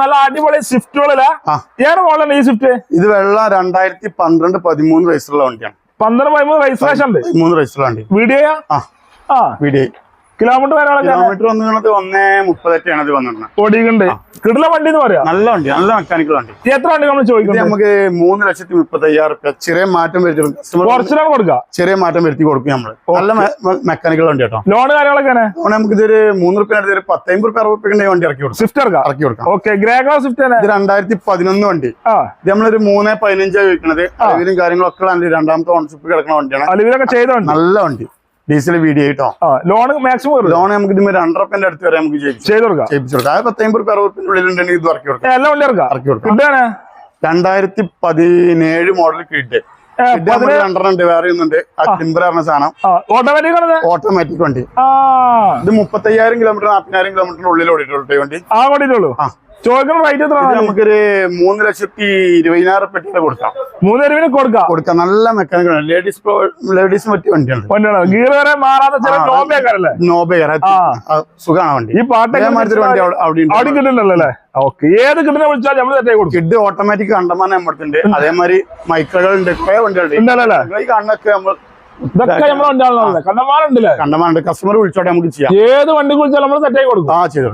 നല്ല അടിപൊളി സ്വിഫ്റ്റുകളിലാ ഏറെ മോഡലാണ് ഈ സ്വിഫ്റ്റ്? ഇത് വെള്ള 2012-13 വയസ്സുള്ള വണ്ടിയാണ്. 12-13 രജിസ്ട്രേഷൻ ഉണ്ട്. 13 വയസ്സുള്ള വണ്ടി. വീഡിയോ വീഡിയോ കിലോമീറ്റർ വന്നിട്ടുള്ളത് 1:30 ഇത് വന്നിട്ടുണ്ട്. ഓടിയുണ്ട് കിടല വണ്ടി എന്ന് പറയാം. നല്ല വണ്ടി, നല്ല മെക്കാനിക്കൽ വണ്ടി. എത്ര വണ്ടി നമ്മൾ ചോദിക്കുന്നത്? നമുക്ക് 3,35,000 ചെറിയ മാറ്റം വരുത്തി കൊടുക്കാം. ചെറിയ മാറ്റം വരുത്തി കൊടുക്കും നമ്മള്. നല്ല മെക്കാനിക്കൽ വണ്ടി കേട്ടോ. ലോൺ കാര്യങ്ങളൊക്കെ നമുക്ക് ഇതൊരു 3 റുപ്യ 10-50 വണ്ടി ഇറക്കി കൊടുക്കും. സ്വിഫ്റ്റ് ഇറക്കി കൊടുക്കാം. Okay, grey colour Swift. ഇത് 2011 വണ്ടി. ഇത് നമ്മളൊരു 3.15 ചോദിക്കുന്നത്. അലവിലും കാര്യങ്ങളൊക്കെ രണ്ടാമത്തെ ഓണർഷിപ്പ് കിടക്കുന്ന വണ്ടിയാണ്. അലവിലൊക്കെ ചെയ്തോണ്ട് നല്ല വണ്ടി. ഡീസൽ വീഡിയോ ആയിട്ടോ. ലോൺ മാക്സിമം ലോൺ നമുക്ക് ഇത് 2.5 അടുത്ത് വരെ നമുക്ക് ചെയ്തു കൊടുക്കാം. 10-50 ഉള്ളിലുണ്ടെങ്കിൽ ഇത് ഇറക്കി കൊടുക്കാം. എല്ലാം വണ്ടി ഇറക്കി കൊടുക്കാം. 2017 മോഡൽ കിഡ് 2 ഉണ്ട്. വേറെ ഒന്നുണ്ട്. ടിംബർ പറഞ്ഞ സാധനം ഓട്ടോമാറ്റിക് വണ്ടി. ഇത് 35,000 കിലോമീറ്റർ 40,000 കിലോമീറ്ററിന് ഉള്ളിൽ ഓടിയിട്ടുള്ളൂ വണ്ടി. നമുക്കൊരു 3,20,000 കൊടുക്കാം. 3,20,000 കൊടുക്കാം. നല്ല മെക്കാനിക്കൽ ലേഡീസിന് പറ്റിയ വണ്ടിയാണ്. സുഖമാണ് വണ്ടി. ഈ പാട്ട് വണ്ടി അവിടെ കിട്ടുന്നല്ലേ? ഏത് കിട്ടുന്ന വിളിച്ചാൽ നമ്മൾ സെറ്റ് കൊടുക്കും. കിഡ് ഓട്ടോമാറ്റിക് കണ്ടമാനം നമ്മടുത്തുണ്ട്. അതേമാതിരി മൈക്കുകളുണ്ട്. കുറെ വണ്ടികളുണ്ട്. ഈ കണ്ണൊക്കെ നമ്മൾ കണ്ടമാനുണ്ടല്ലേ? കണ്ടമാനുണ്ട്. കസ്റ്റമർ വിളിച്ചോട്ടെ നമുക്ക് ചെയ്യാം. ഏത് വണ്ടി വിളിച്ചാൽ നമ്മൾ സെറ്റ് ആയി കൊടുക്കും. ചെയ്തു.